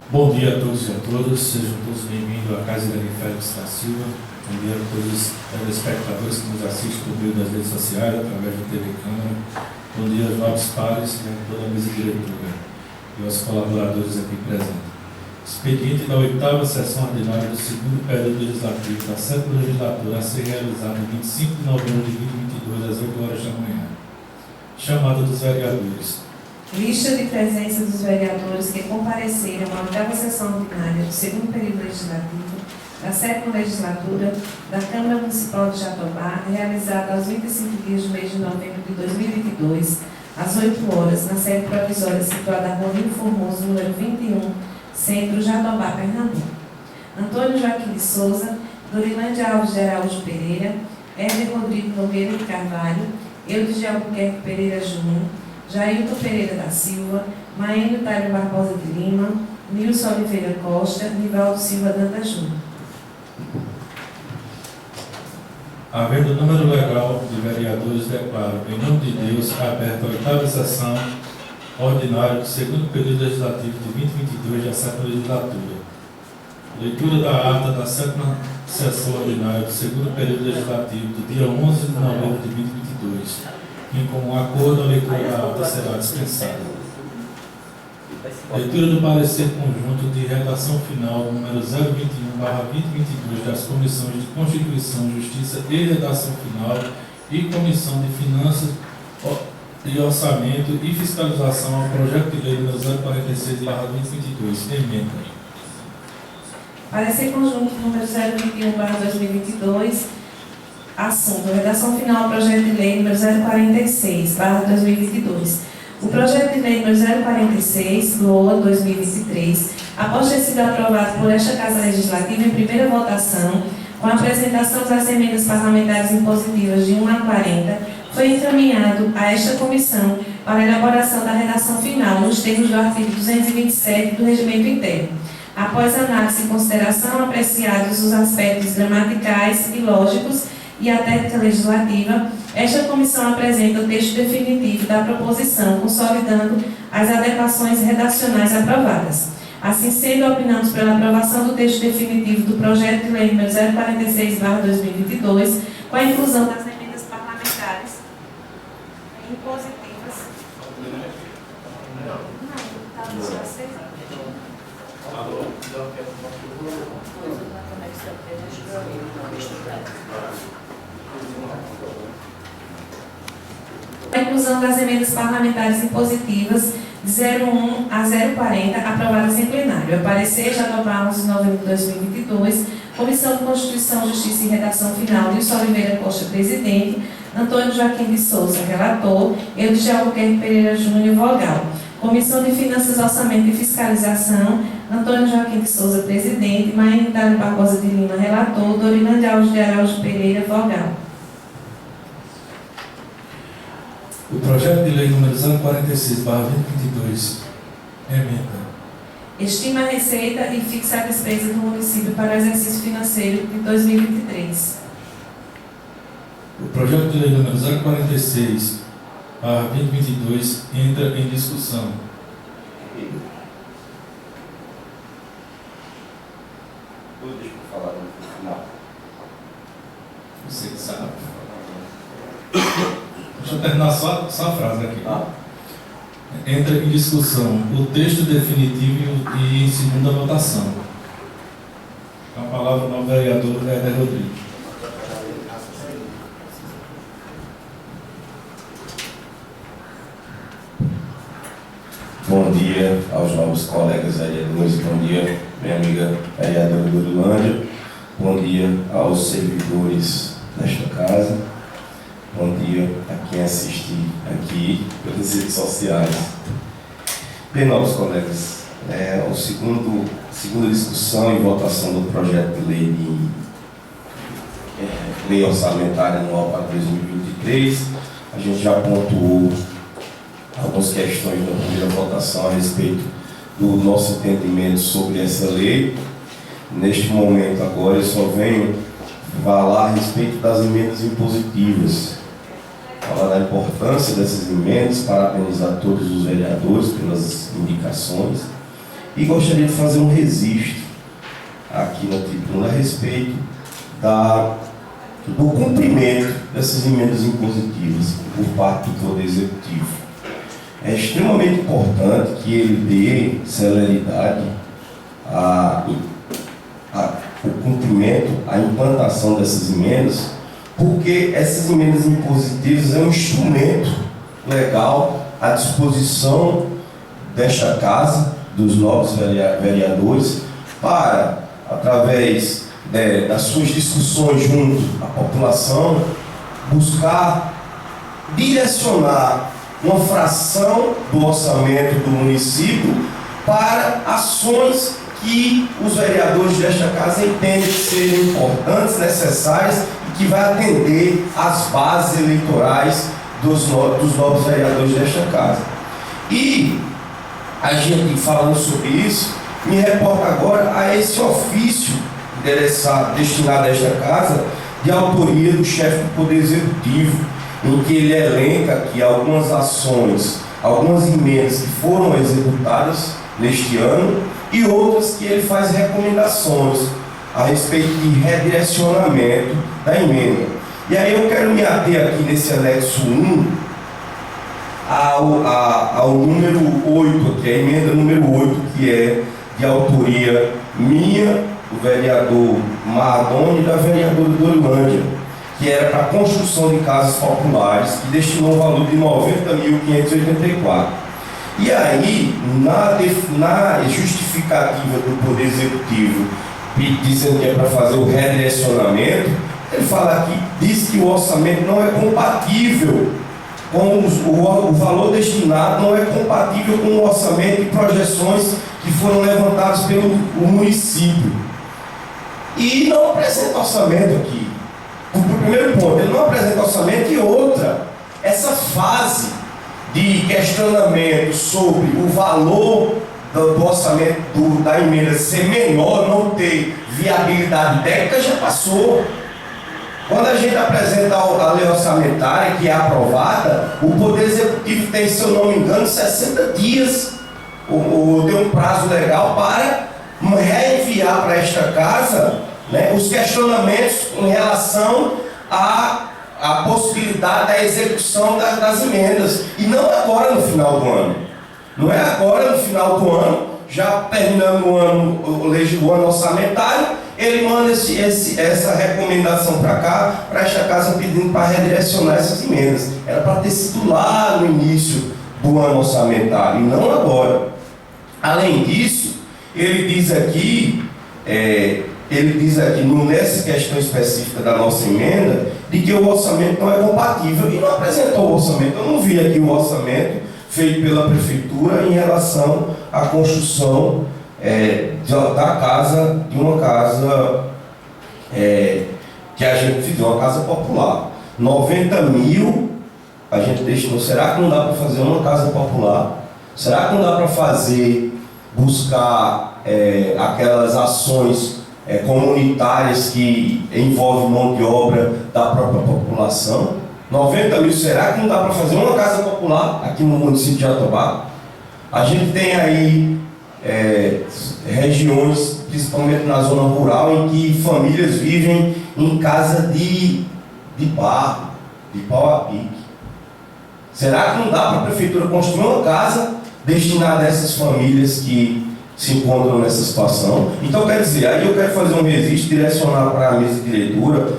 Bom dia a todos e a todas, sejam todos bem-vindos à Casa Dani Félix da Silva. Bom dia a todos os telespectadores que nos assistem por meio das redes sociais, através da TV Câmara. Bom dia aos novos pares e a toda a mesa diretora e aos colaboradores aqui presentes. Expediente da 8ª sessão ordinária do 2º período legislativo da 7ª legislatura a ser realizada em 25 de novembro de 2022, às 8 horas da manhã. Chamada dos vereadores. Lista de presença dos vereadores que compareceram à 8ª sessão ordinária do 2º período legislativo da 7ª legislatura da Câmara Municipal de Jatobá, realizada aos 25 dias do mês de novembro de 2022, às 8 horas, na sede provisória situada na Rua Rio Formoso, número 21, Centro, Jatobá, Pernambuco. Antônio Joaquim de Souza, Dorilândia Alves de Araújo Pereira, Éder Rodrigo Nogueira de Carvalho, Eudes de Albuquerque Pereira Júnior, Jailton Pereira da Silva, Maênio Tário Barbosa de Lima, Nilson Oliveira Costa, Nivaldo Silva Dantas Júnior. Havendo número legal de vereadores, declaro, em nome de Deus, aberta a 8ª sessão ordinária do 2º período legislativo de 2022 da 7ª legislatura. Leitura da ata da 7ª sessão ordinária do 2º período legislativo do dia 11 de novembro de 2022. Em comum acordo, a leitura da ata será dispensada. Leitura do parecer conjunto de redação final número 021/2022 das Comissões de Constituição, Justiça e Redação Final e Comissão de Finanças e Orçamento e Fiscalização ao projeto de lei número 046/2022. Emenda. Parecer conjunto número 021/2022. Assunto: redação final ao projeto de lei número 046/2022. O projeto de lei número 046/2023, após ter sido aprovado por esta Casa Legislativa em primeira votação, com a apresentação das emendas parlamentares impositivas de 1 a 40, foi encaminhado a esta comissão para a elaboração da redação final nos termos do artigo 227 do Regimento Interno. Após análise e consideração apreciados os aspectos gramaticais e lógicos e a técnica legislativa, esta comissão apresenta o texto definitivo da proposição, consolidando as adequações redacionais aprovadas. Assim sendo, opinamos pela aprovação do texto definitivo do projeto de lei número 046/2022, com a inclusão das emendas parlamentares impositivas. A inclusão das emendas parlamentares impositivas de 01 a 040, aprovadas em plenário. A parecer, Jatobá, 11 de novembro de 2022, Comissão de Constituição, Justiça e Redação Final, Nilson Oliveira Costa, presidente, Antônio Joaquim de Souza, relator, Eudes de Albuquerque Pereira Júnior, vogal. Comissão de Finanças, Orçamento e Fiscalização, Antônio Joaquim de Souza, presidente, Maênio Tário Barbosa de Lima, relator, Dorilândia Alves de Araújo Pereira, vogal. O projeto de lei número 046/2022, emenda. Estima a receita e fixa a despesa do município para o exercício financeiro de 2023. O projeto de lei número 046/2022 entra em discussão. Deixa eu falar no final. Você que sabe. Deixa eu terminar só a frase aqui. Entra em discussão o texto definitivo e em segunda votação. Com a palavra ao vereador Éder Rodrigo. Bom dia aos novos colegas vereadores, bom dia, minha amiga vereadora Dorilândia, bom dia aos servidores desta casa, bom dia a quem assiste aqui pelas redes sociais. Bem, novos colegas, a segunda discussão e votação do projeto de lei orçamentária anual para 2023, a gente já pontuou algumas questões na primeira votação a respeito do nosso entendimento sobre essa lei. Neste momento agora eu só venho falar a respeito das emendas impositivas, falar da importância dessas emendas, parabenizar todos os vereadores pelas indicações e gostaria de fazer um registro aqui na tribuna a respeito do cumprimento dessas emendas impositivas por parte do Poder Executivo. É extremamente importante que ele dê celeridade o cumprimento, a implantação dessas emendas, porque essas emendas impositivas é um instrumento legal à disposição desta casa, dos novos vereadores, para, através das suas discussões junto à população, buscar direcionar uma fração do orçamento do município para ações que os vereadores desta casa entendem serem importantes, necessárias e que vai atender às bases eleitorais dos novos vereadores desta casa. E a gente, falando sobre isso, me reporta agora a esse ofício destinado a esta casa, de autoria do chefe do Poder Executivo, em que ele elenca aqui algumas ações, algumas emendas que foram executadas neste ano e outras que ele faz recomendações a respeito de redirecionamento da emenda. E aí eu quero me ater aqui nesse anexo 1 ao número 8, que é a emenda número 8, que é de autoria minha, do vereador Mardoni e da vereadora Dorilândia, que era para a construção de casas populares, que destinou um valor de R$ 90.584. E aí, na justificativa do Poder Executivo, dizendo que é para fazer o redirecionamento, ele fala aqui, diz que o orçamento não é compatível com o valor destinado, não é compatível com o orçamento e projeções que foram levantadas pelo município. E não apresenta orçamento aqui. O primeiro ponto, ele não apresenta orçamento. E outra, essa fase de questionamento sobre o valor do orçamento da emenda ser menor, não ter viabilidade técnica, já passou. Quando a gente apresenta a lei orçamentária, que é aprovada, o Poder Executivo tem, se eu não me engano, 60 dias, ou tem um prazo legal para reenviar para esta casa, né, os questionamentos em relação à possibilidade da execução das emendas. E não agora no final do ano. Não é agora no final do ano, já terminando o ano orçamentário, ele manda essa recomendação para cá, para esta casa, pedindo para redirecionar essas emendas. Era para ter sido lá no início do ano orçamentário, e não agora. Além disso, ele diz aqui, nessa questão específica da nossa emenda, de que o orçamento não é compatível, e não apresentou o orçamento. Eu não vi aqui o orçamento feito pela Prefeitura em relação à construção da casa, de uma casa que a gente fez, uma casa popular. 90 mil a gente destinou. Será que não dá para fazer uma casa popular? Será que não dá para buscar aquelas ações comunitárias que envolvem mão de obra da própria população? 90 mil, será que não dá para fazer uma casa popular aqui no município de Jatobá? A gente tem aí regiões, principalmente na zona rural, em que famílias vivem em casa de barro, de pau a pique. Será que não dá para a Prefeitura construir uma casa destinada a essas famílias que se encontram nessa situação? Então, quer dizer, aí eu quero fazer um registro, direcionar para a mesa de diretora,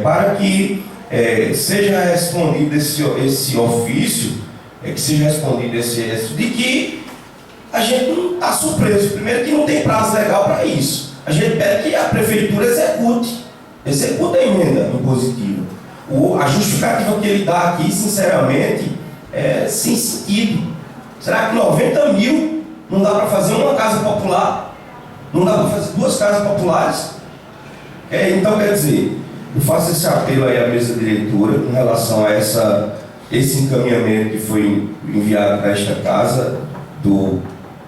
para que seja respondido esse ofício, que seja respondido de que a gente não está surpreso. Primeiro, que não tem prazo legal para isso. A gente pede que a Prefeitura execute a emenda impositiva. A justificativa que ele dá aqui, sinceramente, é sem sentido. Será que 90 mil não dá para fazer uma casa popular? Não dá para fazer 2 casas populares? Então, quer dizer, eu faço esse apelo aí à mesa diretora com relação a esse encaminhamento que foi enviado para esta casa do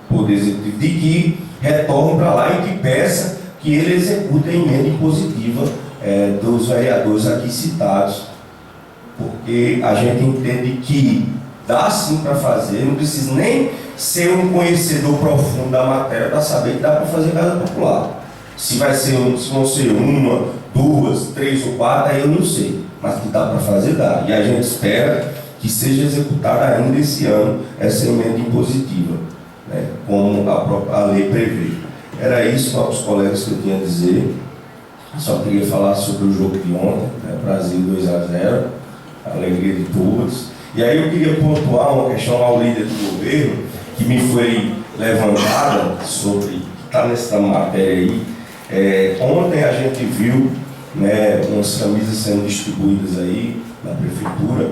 Poder Executivo, de que retorne para lá e que peça que ele execute a emenda impositiva dos vereadores aqui citados, porque a gente entende que dá sim para fazer, não precisa nem ser um conhecedor profundo da matéria para saber que dá para fazer casa popular. Se vão ser uma, duas, três ou quatro, aí eu não sei, mas que dá para fazer, dá. E a gente espera que seja executada ainda esse ano essa emenda impositiva, né, como a lei prevê. Era isso para os colegas que eu tinha a dizer. Só queria falar sobre o jogo de ontem, né, Brasil 2-0, a alegria de todos. E aí eu queria pontuar uma questão ao líder do governo, que me foi levantada sobre, está nessa matéria aí. Ontem a gente viu, né, umas camisas sendo distribuídas aí na prefeitura,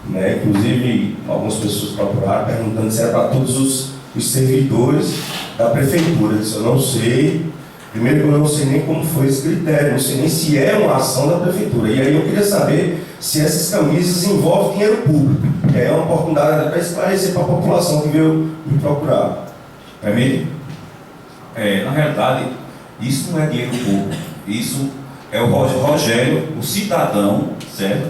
né, inclusive algumas pessoas procuraram perguntando se era para todos os servidores da prefeitura. Eu disse, eu não sei. Primeiro que eu não sei nem como foi esse critério, não sei nem se é uma ação da prefeitura. E aí eu queria saber se essas camisas envolvem dinheiro público, que é uma oportunidade para esclarecer para a população que veio me procurar. Emílio, na realidade, isso não é dinheiro público, isso é o Rogério, o cidadão, certo?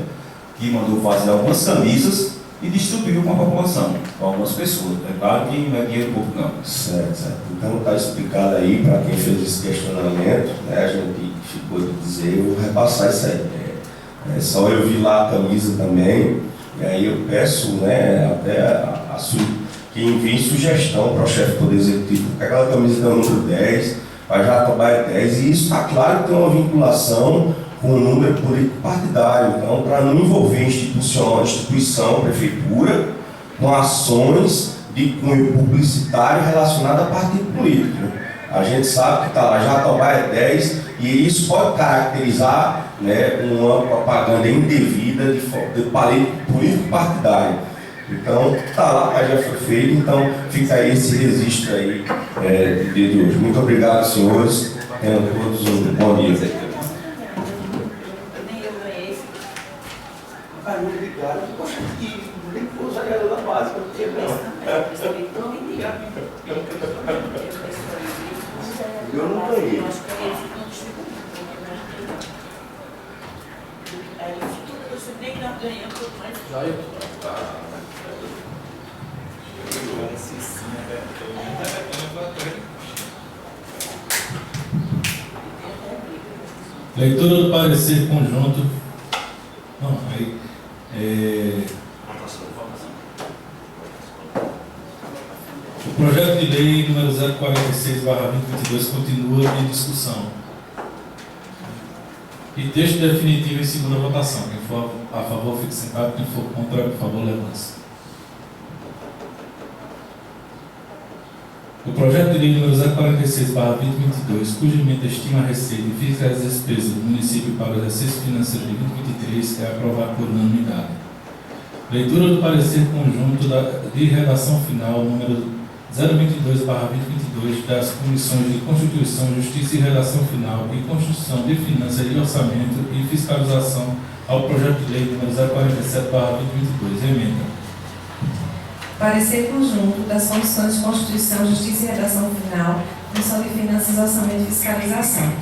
Que mandou fazer algumas camisas e distribuiu com a população, com algumas pessoas. É claro que não é dinheiro público, não. Certo. Então está explicado aí para quem fez esse questionamento, né, a gente ficou de dizer, eu vou repassar isso aí. Só eu vi lá a camisa também, e aí eu peço, né, até que envie sugestão para o chefe do Poder Executivo, porque aquela camisa tem o número 10, vai Jatobá é 10, e isso está claro que tem uma vinculação com o número político partidário, então para não envolver instituição, prefeitura, com ações de cunho publicitário relacionado a partido político. A gente sabe que está lá, Jatobá é 10, e isso pode caracterizar, né, uma propaganda indevida de político partidário. Então, está lá, mas já foi feito, então fica aí esse registro aí do dia de hoje. Muito obrigado, senhores. Tenham todos um bom dia. Obrigado. Poxa, nem vou usar ela na básica, porque eu não ganhei. Leitura do parecer conjunto. Não, aí. O projeto de lei número 046/2022 continua em discussão. E texto definitivo em segunda votação. Quem for a favor, fique sentado. Quem for contra, por favor, levante-se. O projeto de lei número 046/2022, cuja emenda estima a receita e fisca as despesas do município para o exercício financeiro de 2023, é aprovado por unanimidade. Leitura do parecer conjunto de redação final número 022/2022 das Comissões de Constituição, Justiça e Redação Final e Constituição de Finanças e Orçamento e Fiscalização ao projeto de lei número 047/2022. Emenda. Parecer conjunto das Comissões de Constituição, Justiça e Redação Final, Comissão de Finanças, Orçamento e Fiscalização.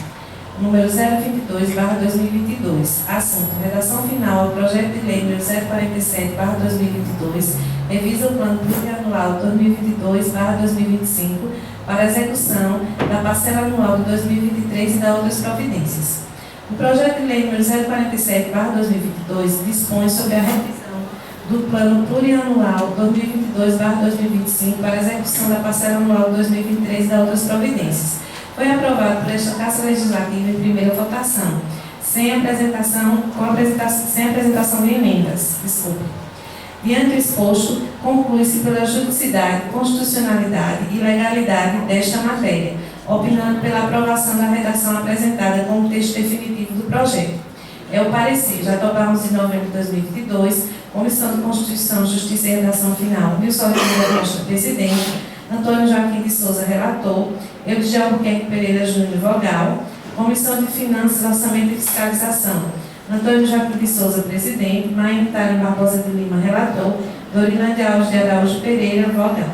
Número 022/2022. Assunto: redação final ao projeto de lei número 047/2022, revisa o plano plurianual 2022/2025 para execução da parcela anual de 2023 e da outras providências. O projeto de lei número 047/2022 dispõe sobre a revisão do plano plurianual 2022/2025 para execução da parcela anual de 2023 e da outras providências. Foi aprovado por esta Casa Legislativa em primeira votação, sem apresentação de emendas. Diante do exposto, conclui-se pela juridicidade, constitucionalidade e legalidade desta matéria, opinando pela aprovação da redação apresentada como texto definitivo do projeto. É o parecer, já tomamos em novembro de 2022, Comissão de Constituição, Justiça e Redação Final, Wilson Oliveira Costa, presidente, Antônio Joaquim de Souza, relator, Eudes Albuquerque Pereira Júnior, vogal, Comissão de Finanças, Orçamento e Fiscalização, Antônio Joaquim de Souza, presidente, Maia Itália Barbosa de Lima, relator, Dorilândia Alves de Araújo Pereira, vogal.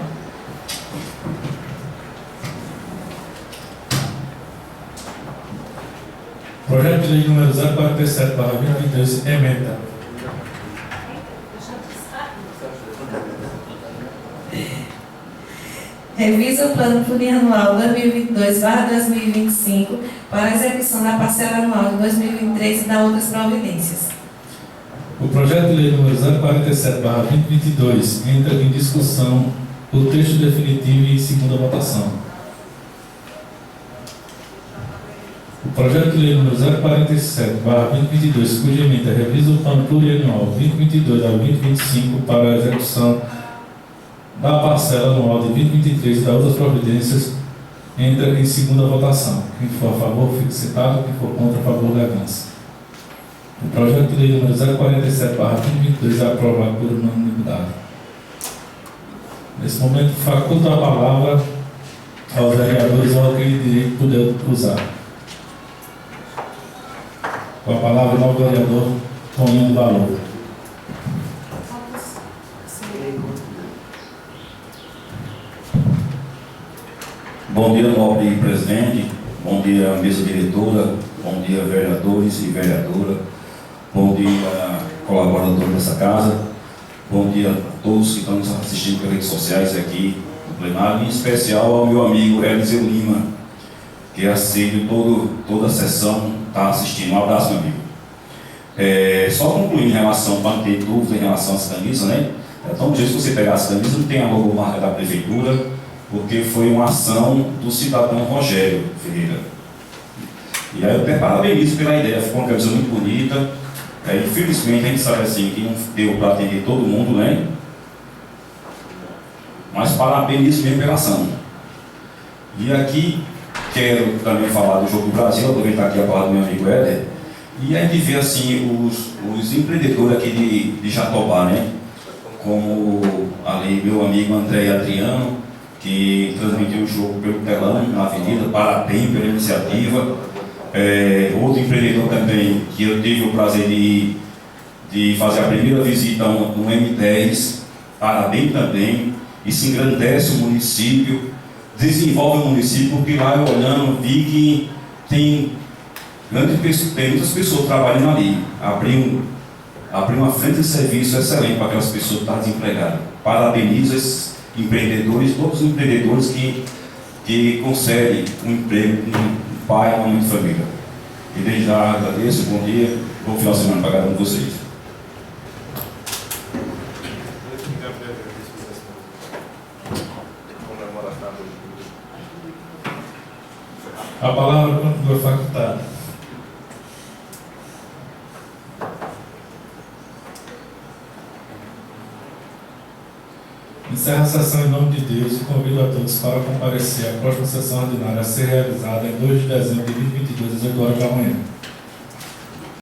Projeto de lei número 047/2022, emenda. revisa o plano plurianual 2022/2025 para a execução da parcela anual de 2023 e da outras providências. O projeto de lei número 047/2022 entra em discussão o texto definitivo e em segunda votação. O projeto de lei número 047/2022, cuja emenda revisa o plano plurianual 2022 a 2025 para a execução da parcela anual de 2023 e das outras providências, entra em segunda votação. Quem for a favor, fique sentado. Quem for contra, a favor, levante-se. O projeto de lei número 047/2022 é aprovado por unanimidade. Nesse momento, faculto a palavra aos vereadores ou aquele direito que puder usar. Com a palavra, o novo vereador Toninho de Valor. Bom dia, nobre presidente. Bom dia, mesa diretora. Bom dia, vereadores e vereadora. Bom dia, colaboradores dessa casa. Bom dia a todos que estão nos assistindo pelas redes sociais aqui no plenário, em especial ao meu amigo Eliseu Lima, que é assíduo toda a sessão, está assistindo. Um abraço, meu amigo. Só concluindo em relação, para não ter dúvida em relação às camisas, né? Então, se você pegar as camisas, não tem a logomarca da prefeitura, porque foi uma ação do cidadão Rogério Ferreira. E aí eu até parabenizo pela ideia, ficou uma camisa muito bonita. Infelizmente a gente sabe assim que não deu para atender todo mundo, né? Mas parabenizo mesmo pela ação. E aqui quero também falar do Jogo do Brasil, aproveitar aqui a palavra do meu amigo Éder. E a gente vê assim os empreendedores aqui de Jatobá, né? Como ali meu amigo André Adriano, que transmitiu o jogo pelo telão na avenida, parabéns pela iniciativa. Outro empreendedor também, que eu tive o prazer de fazer a primeira visita no M10, parabéns também, e se engrandece o município, desenvolve o município, porque lá eu olhando vi que tem muitas pessoas trabalhando ali, abrir uma frente de serviço excelente para aquelas pessoas que estão desempregadas. Parabenizo esses empreendedores, todos os empreendedores que conseguem um emprego com um pai, uma mãe de família. E desde já agradeço, bom dia, bom final de semana para cada um de vocês. A palavra continua facultada. Encerro a sessão em nome de Deus e convido a todos para comparecer à próxima sessão ordinária a ser realizada em 2 de dezembro de 2022, às 8 horas da manhã.